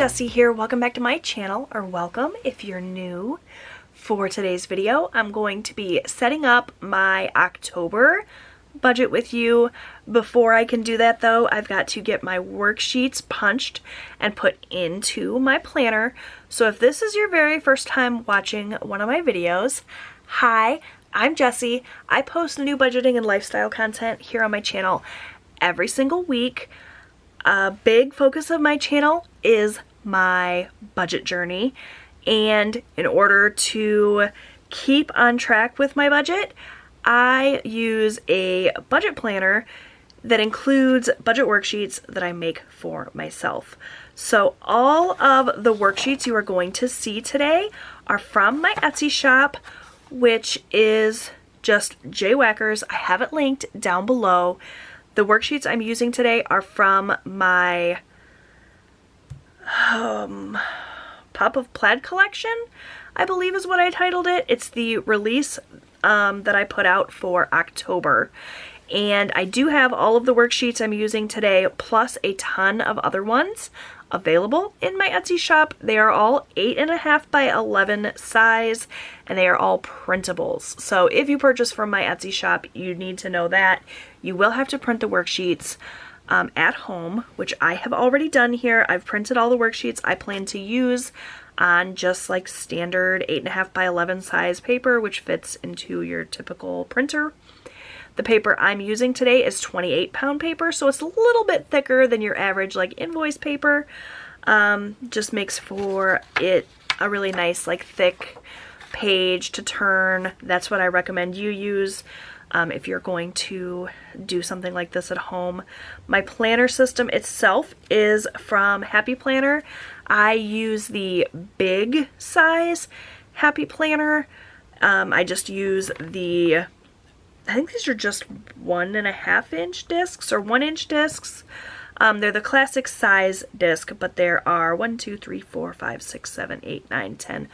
Jessie here. Welcome back to my channel, or welcome if you're new. For today's video, I'm going to be setting up my October budget with you. Before I can do that though, I've got to get my worksheets punched and put into my planner. So if this is your very first time watching one of my videos, hi, I'm Jessie. I post new budgeting and lifestyle content here on my channel every single week. A big focus of my channel is my budget journey, and in order to keep on track with my budget, I use a budget planner that includes budget worksheets that I make for myself. So all of the worksheets you are going to see today are from my Etsy shop, which is just Jwhackers. I have it linked down below. The worksheets I'm using today are from my Pop of Plaid collection, I believe is what I titled it. It's the release that I put out for October. And I do have all of the worksheets I'm using today, plus a ton of other ones available in my Etsy shop. They are all 8.5 by 11 size, and they are all printables. So if you purchase from my Etsy shop, you need to know that you will have to print the worksheets at home, which I have already done here. I've printed all the worksheets I plan to use on just like standard 8.5 by 11 size paper, which fits into your typical printer. The paper I'm using today is 28-pound paper, so it's a little bit thicker than your average like invoice paper. Just makes for it a really nice like thick page to turn. That's what I recommend you use if you're going to do something like this at home. My planner system itself is from Happy Planner. I use the big size Happy Planner. I just use the, I think these are just 1.5 inch discs or 1 inch discs. They're the classic size disc, but there are 1, 2, 3, 4, 5, 6, 7, 8, 9, 10,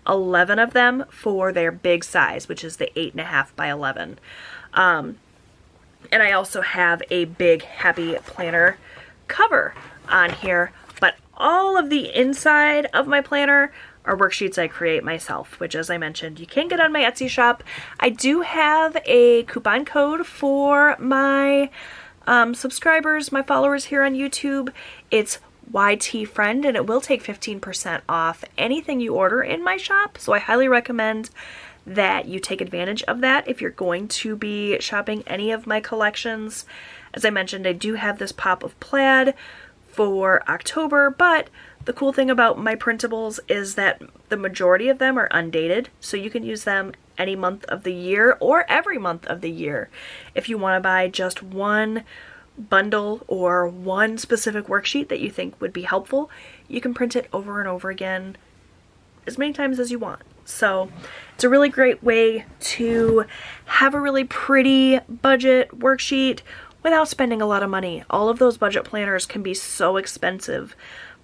11 of them for their big size, which is the 8.5 by 11. And I also have a big Happy Planner cover on here, but all of the inside of my planner are worksheets I create myself, which, as I mentioned, you can get on my Etsy shop. I do have a coupon code for my subscribers, my followers here on YouTube. It's YTFriend, and it will take 15% off anything you order in my shop. So I highly recommend that you take advantage of that if you're going to be shopping any of my collections. As I mentioned, I do have this Pop of Plaid for October, but the cool thing about my printables is that the majority of them are undated, so you can use them any month of the year or every month of the year. If you want to buy just one bundle or one specific worksheet that you think would be helpful, you can print it over and over again as many times as you want. So it's a really great way to have a really pretty budget worksheet without spending a lot of money. All of those budget planners can be so expensive,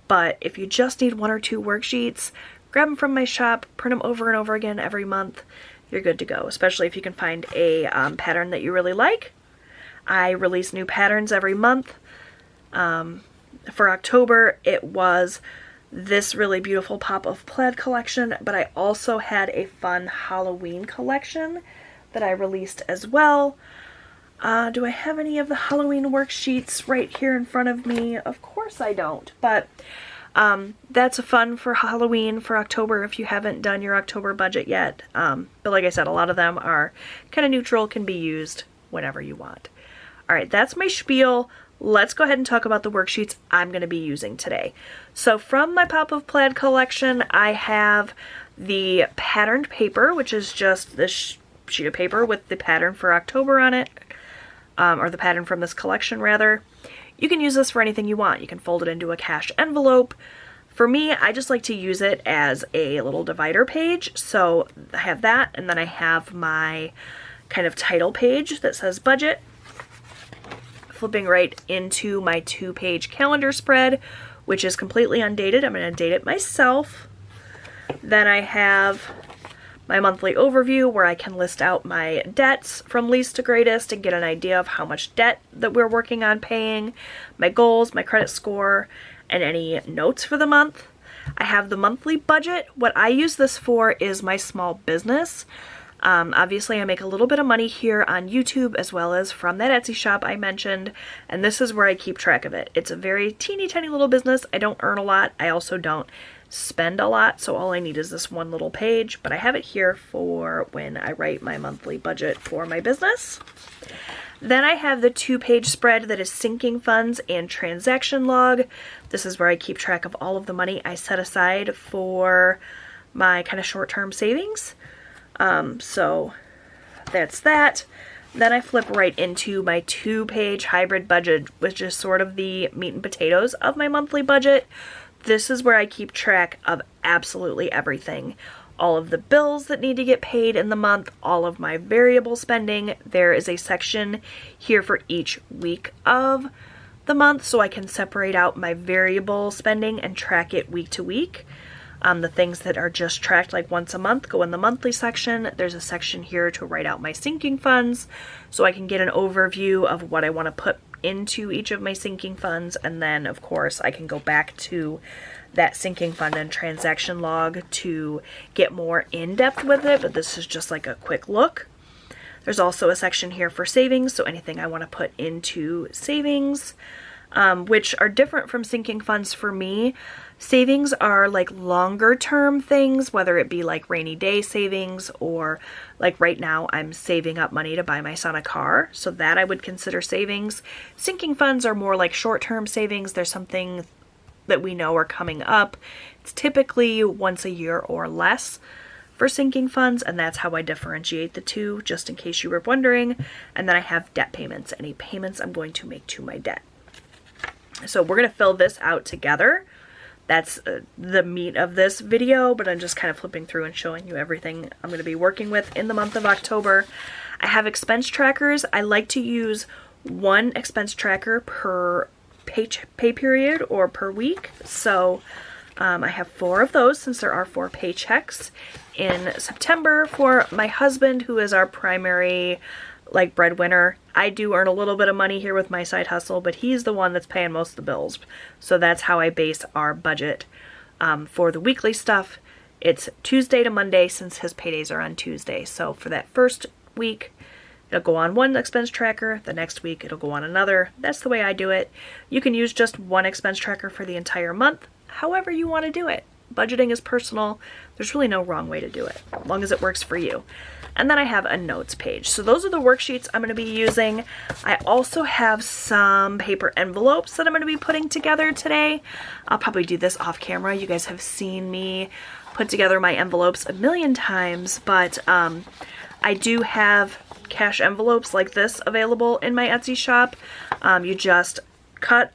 but if you just need 1 or 2 worksheets, grab them from my shop, print them over and over again every month, you're good to go, especially if you can find a pattern that you really like. I release new patterns every month. For October, it was this really beautiful Pop of Plaid collection, but I also had a fun Halloween collection that I released as well. Do I have any of the Halloween worksheets right here in front of me? Of course I don't, but that's a fun for Halloween for October if you haven't done your October budget yet. But like I said, a lot of them are kind of neutral, can be used whenever you want. Alright, that's my spiel. Let's go ahead and talk about the worksheets I'm going to be using today. So from my Pop of Plaid collection, I have the patterned paper, which is just this sheet of paper with the pattern for October on it, or the pattern from this collection rather. You can use this for anything you want. You can fold it into a cash envelope. For me, I just like to use it as a little divider page. So I have that, and then I have my kind of title page that says budget, flipping right into my 2-page calendar spread, which is completely undated. I'm going to date it myself. Then I have my monthly overview where I can list out my debts from least to greatest and get an idea of how much debt that we're working on paying, my goals, my credit score, and any notes for the month. I have the monthly budget. What I use this for is my small business. Obviously I make a little bit of money here on YouTube as well as from that Etsy shop I mentioned, and this is where I keep track of it. It's a very teeny tiny little business. I don't earn a lot. I also don't spend a lot, so all I need is this one little page, but I have it here for when I write my monthly budget for my business. Then I have the 2-page spread that is sinking funds and transaction log. This is where I keep track of all of the money I set aside for my kind of short-term savings. So that's that. Then I flip right into my 2-page hybrid budget, which is sort of the meat and potatoes of my monthly budget. This is where I keep track of absolutely everything. All of the bills that need to get paid in the month, all of my variable spending. There is a section here for each week of the month, so I can separate out my variable spending and track it week to week. The things that are just tracked like once a month go in the monthly section. There's a section here to write out my sinking funds, so I can get an overview of what I want to put into each of my sinking funds, and then of course I can go back to that sinking fund and transaction log to get more in depth with it, but this is just like a quick look. There's also a section here for savings, so anything I want to put into savings, which are different from sinking funds for me. Savings are like longer term things, whether it be like rainy day savings or like right now I'm saving up money to buy my son a car, so that I would consider savings. Sinking funds are more like short term savings. There's something that we know are coming up. It's typically once a year or less for sinking funds, and that's how I differentiate the two, just in case you were wondering. And then I have debt payments, any payments I'm going to make to my debt. So we're going to fill this out together. That's the meat of this video, but I'm just kind of flipping through and showing you everything I'm going to be working with in the month of October. I have expense trackers. I like to use one expense tracker per pay period or per week. So I have 4 of those since there are 4 paychecks in September. For my husband, who is our primary like breadwinner, I do earn a little bit of money here with my side hustle, but he's the one that's paying most of the bills. So that's how I base our budget for the weekly stuff. It's Tuesday to Monday since his paydays are on Tuesday. So for that first week, it'll go on one expense tracker. The next week, it'll go on another. That's the way I do it. You can use just one expense tracker for the entire month, however you want to do it. Budgeting is personal. There's really no wrong way to do it, as long as it works for you. And then I have a notes page. So those are the worksheets I'm going to be using. I also have some paper envelopes that I'm going to be putting together today. I'll probably do this off camera. You guys have seen me put together my envelopes a million times, but I do have cash envelopes like this available in my Etsy shop. You just cut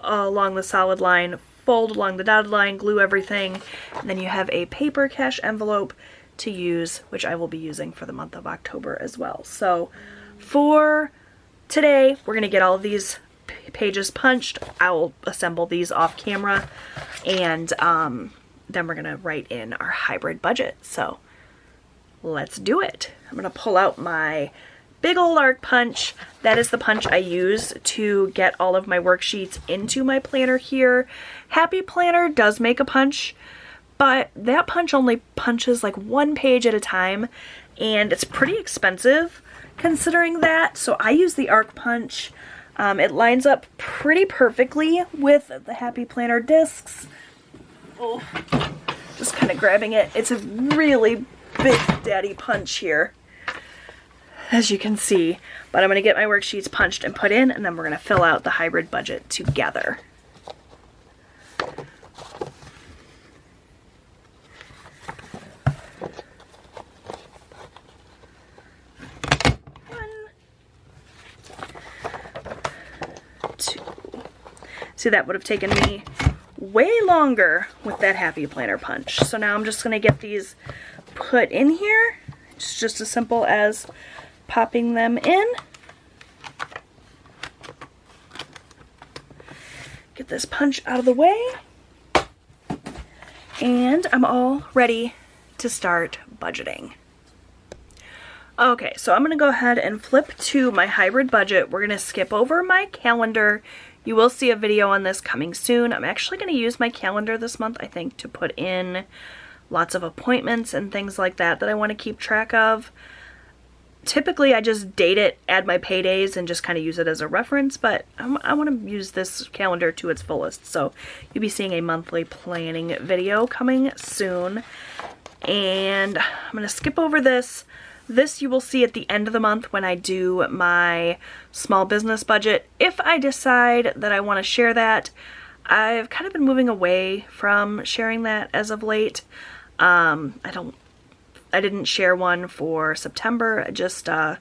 along the solid line, fold along the dotted line, glue everything, and then you have a paper cash envelope to use, which I will be using for the month of October as well. So for today, we're going to get all of these pages punched. I will assemble these off camera, and then we're going to write in our hybrid budget. So let's do it. I'm going to pull out my big old arc punch. That is the punch I use to get all of my worksheets into my planner here. Happy Planner does make a punch, but that punch only punches like 1 page at a time, and it's pretty expensive considering that. So I use the arc punch. It lines up pretty perfectly with the Happy Planner discs. Oh, just kind of grabbing it. It's a really big daddy punch here, as you can see. But I'm going to get my worksheets punched and put in, and then we're going to fill out the hybrid budget together. See, that would have taken me way longer with that Happy Planner punch. So now I'm just going to get these put in here. It's just as simple as popping them in. Get this punch out of the way. And I'm all ready to start budgeting. Okay, so I'm going to go ahead and flip to my hybrid budget. We're going to skip over my calendar. You will see a video on this coming soon. I'm actually going to use my calendar this month, I think, to put in lots of appointments and things like that that I want to keep track of. Typically, I just date it, add my paydays, and just kind of use it as a reference, but I want to use this calendar to its fullest. So you'll be seeing a monthly planning video coming soon. And I'm going to skip over this. This you will see at the end of the month when I do my small business budget. If I decide that I want to share that, I've kind of been moving away from sharing that as of late. I didn't share one for September. Just, I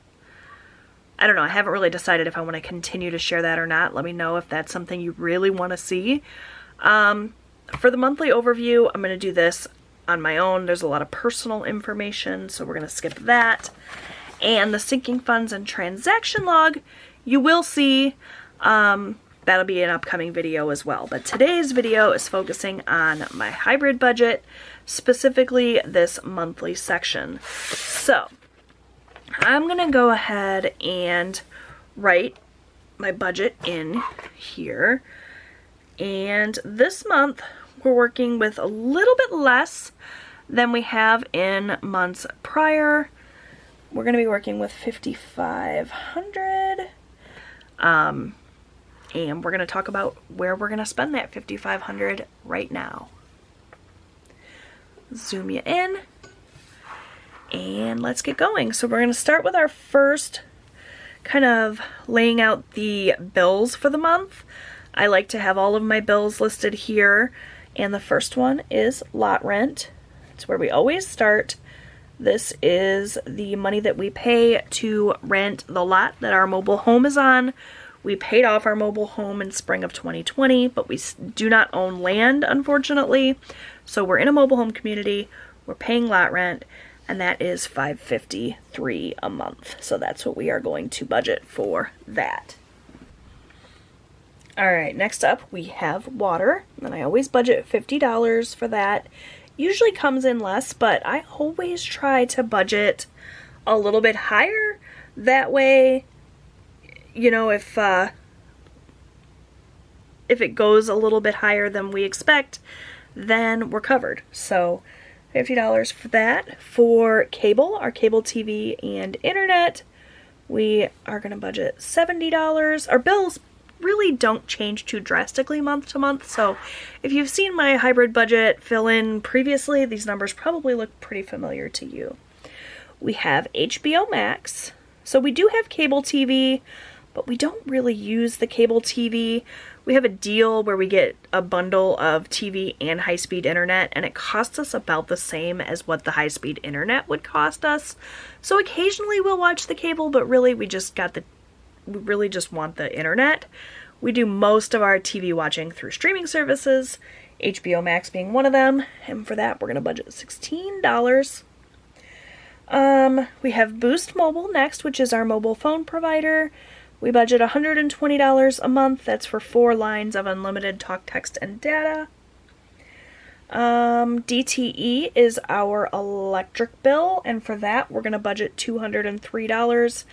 don't know. I haven't really decided if I want to continue to share that or not. Let me know if that's something you really want to see. For the monthly overview, I'm going to do this on my own. There's a lot of personal information, so we're going to skip that. And the sinking funds and transaction log, you will see, that'll be an upcoming video as well. But today's video is focusing on my hybrid budget, specifically this monthly section. So I'm going to go ahead and write my budget in here. And this month, we're working with a little bit less than we have in months prior. We're going to be working with $5,500. And we're going to talk about where we're going to spend that $5,500 right now. Zoom you in. And let's get going. So we're going to start with our first kind of laying out the bills for the month. I like to have all of my bills listed here. And the first one is lot rent. It's where we always start. This is the money that we pay to rent the lot that our mobile home is on. We paid off our mobile home in spring of 2020, but we do not own land, unfortunately. So we're in a mobile home community. We're paying lot rent, and that is $553 a month. So that's what we are going to budget for that. Alright, next up we have water, and I always budget $50 for that. Usually comes in less, but I always try to budget a little bit higher. That way, you know, if it goes a little bit higher than we expect, then we're covered. So $50 for that. For cable, our cable TV and internet, we are going to budget $70. Our bills really don't change too drastically month to month, so if you've seen my hybrid budget fill in previously, these numbers probably look pretty familiar to you. We have HBO Max. So we do have cable TV, but we don't really use the cable TV. We have a deal where we get a bundle of TV and high-speed internet, and it costs us about the same as what the high-speed internet would cost us. So occasionally we'll watch the cable, but really we really just want the internet. We do most of our TV watching through streaming services, HBO Max being one of them, and for that we're going to budget $16. We have Boost Mobile next, which is our mobile phone provider. We budget $120 a month. That's for 4 lines of unlimited talk, text, and data. DTE is our electric bill, and for that we're going to budget $203.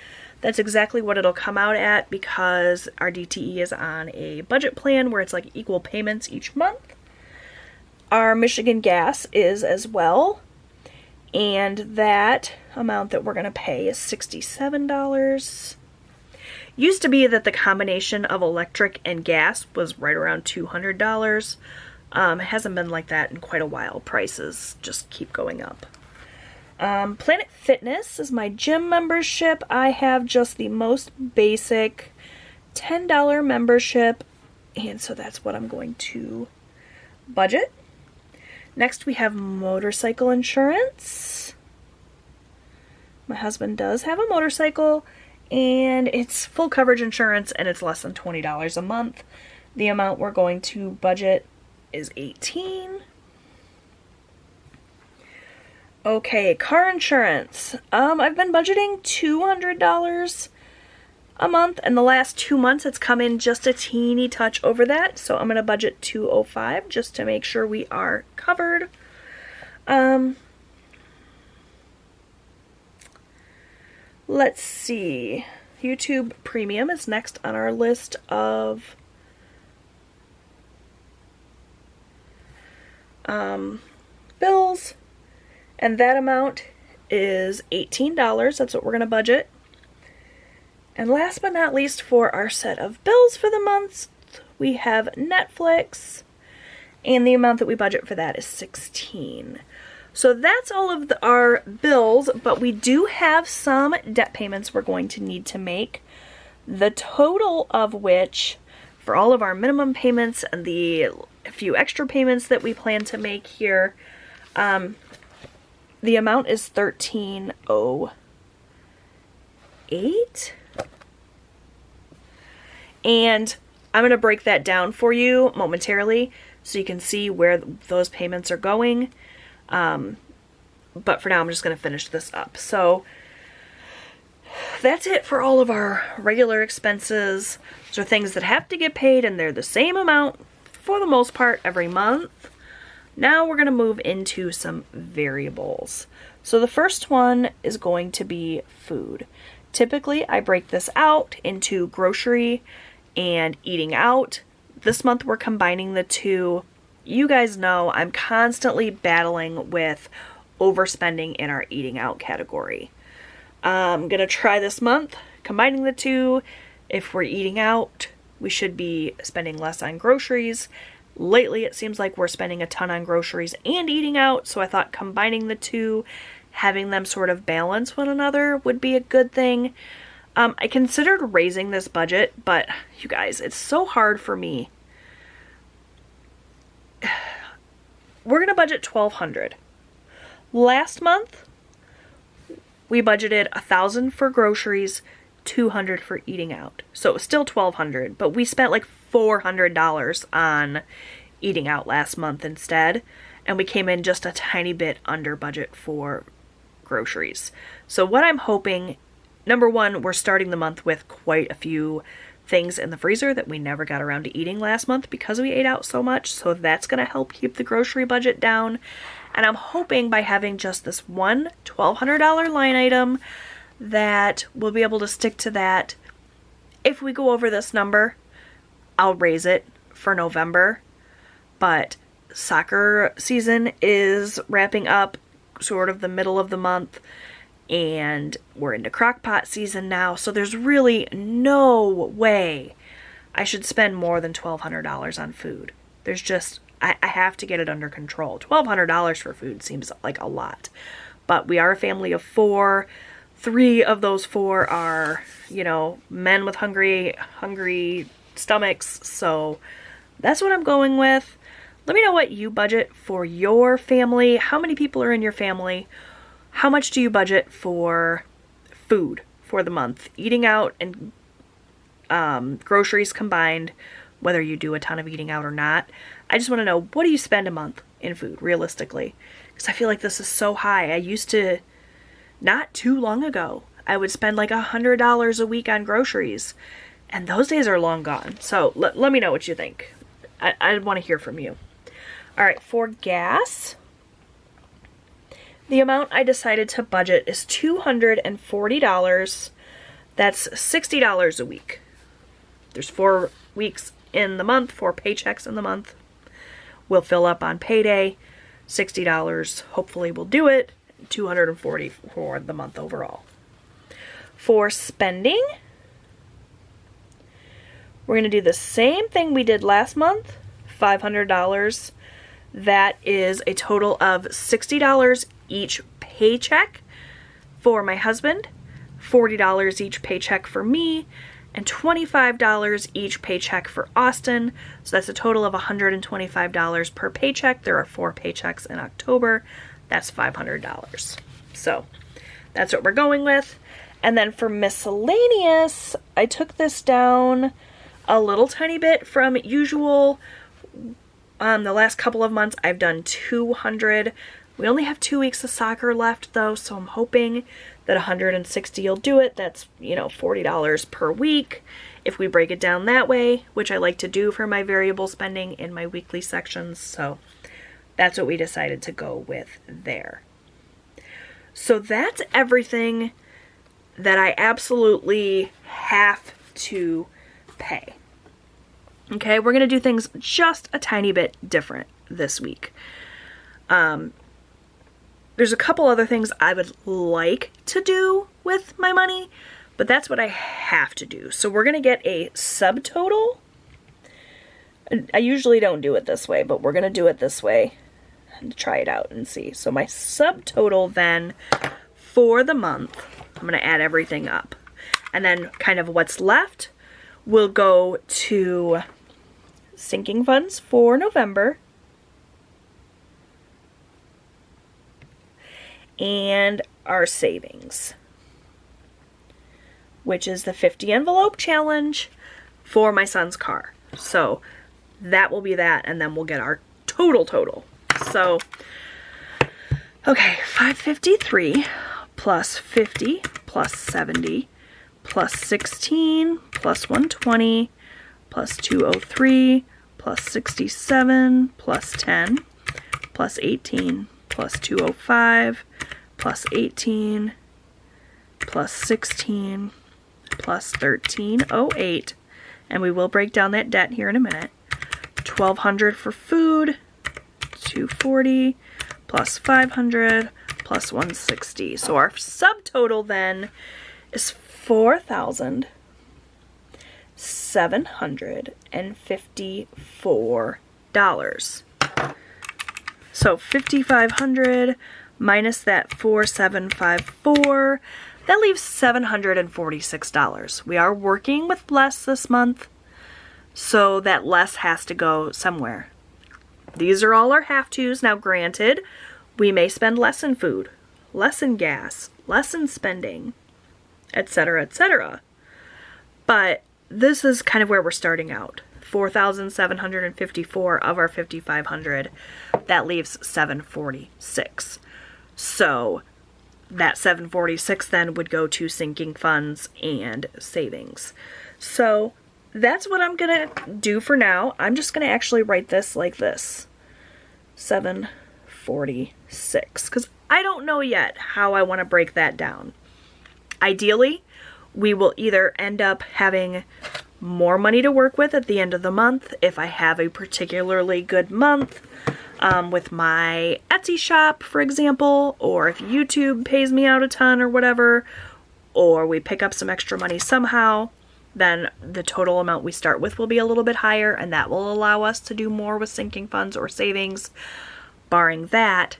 That's exactly what it'll come out at because our DTE is on a budget plan where it's like equal payments each month. Our Michigan gas is as well, and that amount that we're going to pay is $67. Used to be that the combination of electric and gas was right around $200. It hasn't been like that in quite a while. Prices just keep going up. Planet Fitness is my gym membership. I have just the most basic $10 membership, and so that's what I'm going to budget. Next we have motorcycle insurance. My husband does have a motorcycle, and it's full coverage insurance, and it's less than $20 a month. The amount we're going to budget is $18. Okay, car insurance. I've been budgeting $200 a month, and the last 2 months it's come in just a teeny touch over that, so I'm going to budget $205 just to make sure we are covered. Let's see. YouTube Premium is next on our list of bills, and that amount is $18. That's what we're going to budget. And last but not least, for our set of bills for the month, we have Netflix, and the amount that we budget for that is $16. So that's all of our bills, but we do have some debt payments we're going to need to make, the total of which, for all of our minimum payments and the few extra payments that we plan to make here, the amount is $1308. And I'm going to break that down for you momentarily so you can see where those payments are going. But for now, I'm just going to finish this up. So that's it for all of our regular expenses. Those are things that have to get paid, and they're the same amount for the most part every month. Now we're going to move into some variables. So the first one is going to be food. Typically, I break this out into grocery and eating out. This month we're combining the two. You guys know I'm constantly battling with overspending in our eating out category. I'm going to try this month combining the two. If we're eating out, we should be spending less on groceries. Lately, it seems like we're spending a ton on groceries and eating out, so I thought combining the two, having them sort of balance one another, would be a good thing. I considered raising this budget, but you guys, it's so hard for me. We're going to budget $1,200. Last month, we budgeted $1,000 for groceries, $200 for eating out. So it was still $1,200, but we spent like $400 on eating out last month instead, and we came in just a tiny bit under budget for groceries. So what I'm hoping, number one, we're starting the month with quite a few things in the freezer that we never got around to eating last month because we ate out so much, so that's going to help keep the grocery budget down. And I'm hoping by having just this one $1,200 line item that we'll be able to stick to that. If we go over this number, I'll raise it for November, but soccer season is wrapping up sort of the middle of the month, and we're into crockpot season now, so there's really no way I should spend more than $1,200 on food. There's just, I have to get it under control. $1,200 for food seems like a lot, but we are a family of 4. 3 of those 4 are, men with hungry stomachs, so that's what I'm going with. Let me know what you budget for your family. How many people are in your family? How much do you budget for food for the month? Eating out and groceries combined, whether you do a ton of eating out or not. I just want to know, what do you spend a month in food, realistically? Because I feel like this is so high. I used to, not too long ago, I would spend like $100 a week on groceries. And those days are long gone. So let me know what you think. I want to hear from you. All right, for gas, the amount I decided to budget is $240. That's $60 a week. There's 4 weeks in the month, 4 paychecks in the month. We'll fill up on payday. $60 hopefully will do it. $240 for the month overall. For spending, we're going to do the same thing we did last month, $500. That is a total of $60 each paycheck for my husband, $40 each paycheck for me, and $25 each paycheck for Austin. So that's a total of $125 per paycheck. There are 4 paychecks in October. That's $500. So that's what we're going with. And then for miscellaneous, I took this down a little tiny bit from usual. The last couple of months I've done $200. We only have 2 weeks of soccer left though, so I'm hoping that $160 will do it. That's, $40 per week if we break it down that way, which I like to do for my variable spending in my weekly sections. So that's what we decided to go with there. So that's everything that I absolutely have to pay. Okay, we're going to do things just a tiny bit different this week. There's a couple other things I would like to do with my money, but that's what I have to do. So we're going to get a subtotal. I usually don't do it this way, but we're going to do it this way and try it out and see. So my subtotal then for the month, I'm going to add everything up. And then kind of what's left will go to sinking funds for November. And our savings, which is the 50 envelope challenge for my son's car. So that will be that, and then we'll get our total. So, okay, 553 plus 50 plus 70 plus 16 plus 120 plus 203 plus 67 plus 10 plus 18 plus 205 plus 18 plus 16 plus 1308, and we will break down that debt here in a minute. 1200 for food, 240 plus 500 plus 160. So our subtotal then is $4,754. So 5,500 minus that 4,754, that leaves $746. We are working with less this month, so that less has to go somewhere. These are all our have-tos. Now granted, we may spend less in food, less in gas, less in spending, etc., etc. But this is kind of where we're starting out. 4,754 of our 5,500. That leaves 746. So that 746 then would go to sinking funds and savings. So that's what I'm gonna do for now. I'm just gonna actually write this like this. 746. Because I don't know yet how I want to break that down. Ideally, we will either end up having more money to work with at the end of the month if I have a particularly good month with my Etsy shop, for example, or if YouTube pays me out a ton or whatever, or we pick up some extra money somehow, then the total amount we start with will be a little bit higher, and that will allow us to do more with sinking funds or savings. Barring that,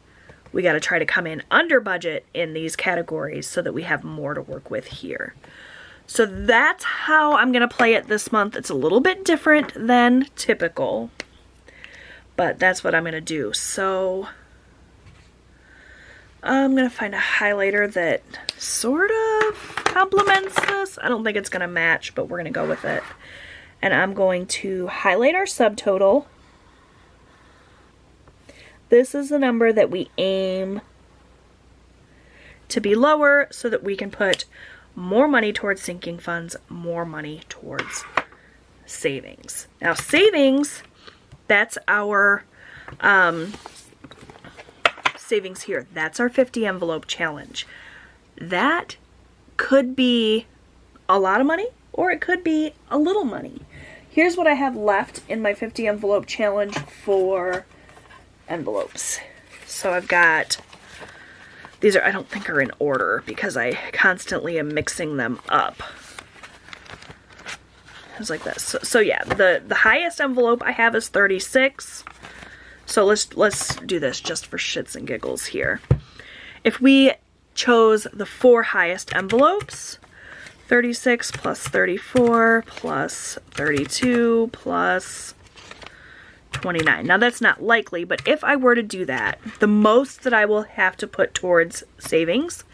we got to try to come in under budget in these categories so that we have more to work with here. So that's how I'm going to play it this month. It's a little bit different than typical, but that's what I'm going to do. So I'm going to find a highlighter that sort of complements this. I don't think it's going to match, but we're going to go with it. And I'm going to highlight our subtotal. This is the number that we aim to be lower so that we can put more money towards sinking funds, more money towards savings. Now savings, that's our savings here. That's our 50 envelope challenge. That could be a lot of money or it could be a little money. Here's what I have left in my 50 envelope challenge for envelopes. So I've got, these are, I don't think are in order because I constantly am mixing them up. It's like this. So yeah, the highest envelope I have is 36. So let's do this just for shits and giggles here. If we chose the 4 highest envelopes, 36 plus 34 plus 32 plus 29. Now that's not likely, but if I were to do that, the most that I will have to put towards savings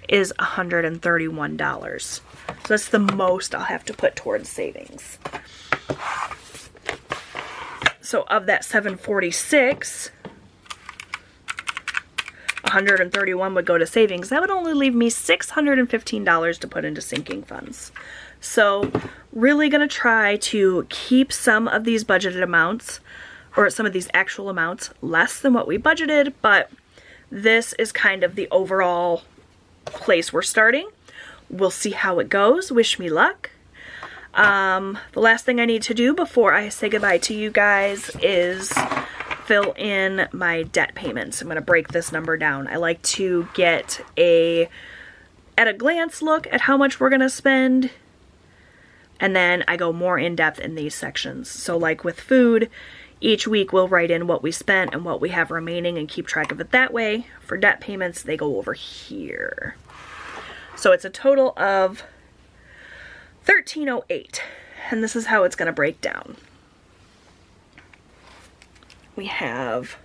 is $131. So that's the most I'll have to put towards savings. So of that 746, 131 would go to savings. That would only leave me $615 to put into sinking funds. So really going to try to keep some of these budgeted amounts, or some of these actual amounts, less than what we budgeted, but this is kind of the overall place we're starting. We'll see how it goes. Wish me luck. The last thing I need to do before I say goodbye to you guys is fill in my debt payments. I'm going to break this number down. I like to get at a glance look at how much we're going to spend, and then I go more in depth in these sections. So like with food, each week we'll write in what we spent and what we have remaining and keep track of it that way. For debt payments, they go over here. So it's a total of $1,308, and this is how it's going to break down. We have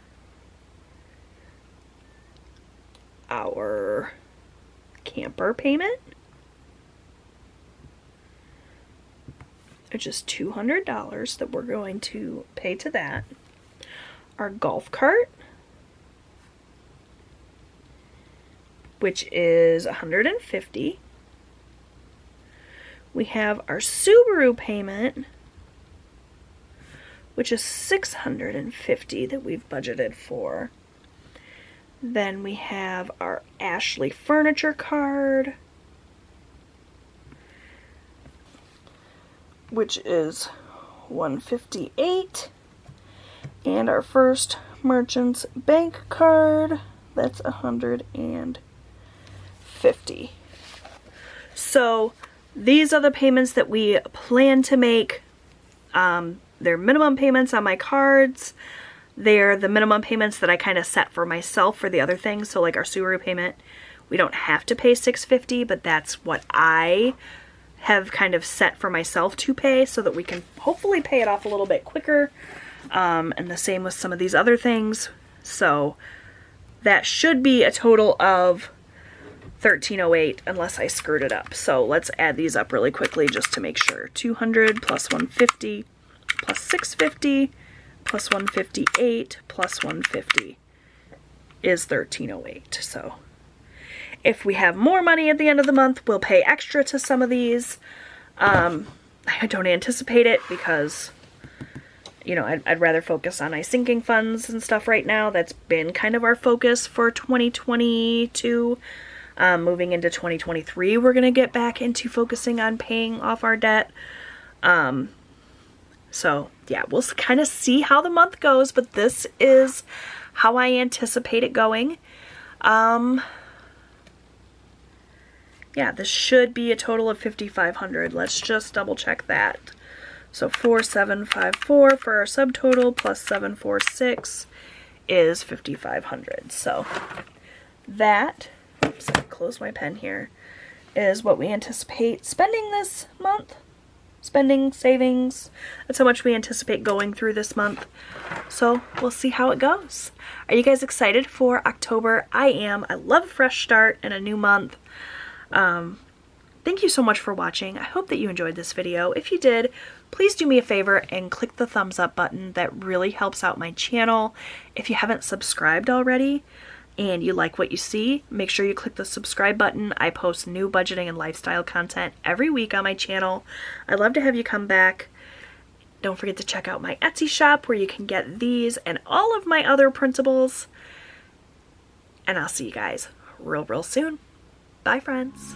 our camper payment, which is $200 that we're going to pay to that. Our golf cart, which is $150. We have our Subaru payment, which is $650 that we've budgeted for. Then we have our Ashley furniture card, which is $158. And our First Merchants Bank card, that's $150. So these are the payments that we plan to make. They're minimum payments on my cards. They're the minimum payments that I kind of set for myself for the other things. So like our Subaru payment, we don't have to pay $650, but that's what I have kind of set for myself to pay so that we can hopefully pay it off a little bit quicker. And the same with some of these other things. So that should be a total of $1,308 unless I screwed it up. So let's add these up really quickly just to make sure. 200 plus 150 plus 650 plus 158 plus 150 is $1,308. So if we have more money at the end of the month, we'll pay extra to some of these. I don't anticipate it because, you know, I'd rather focus on my sinking funds and stuff right now. That's been kind of our focus for 2022. Moving into 2023, we're going to get back into focusing on paying off our debt. So yeah, we'll kind of see how the month goes, but this is how I anticipate it going. Yeah, this should be a total of $5,500. Let's just double check that. So 4,754 for our subtotal plus 746 is $5,500. So that, oops, I closed my pen here, is what we anticipate spending this month. Spending, savings, that's how much we anticipate going through this month. So we'll see how it goes. Are you guys excited for October? I am. I love a fresh start and a new month. Thank you so much for watching. I hope that you enjoyed this video. If you did, please do me a favor and click the thumbs up button. That really helps out my channel. If you haven't subscribed already and you like what you see, make sure you click the subscribe button. I post new budgeting and lifestyle content every week on my channel. I'd love to have you come back. Don't forget to check out my Etsy shop where you can get these and all of my other printables. And I'll see you guys real soon. Bye, friends.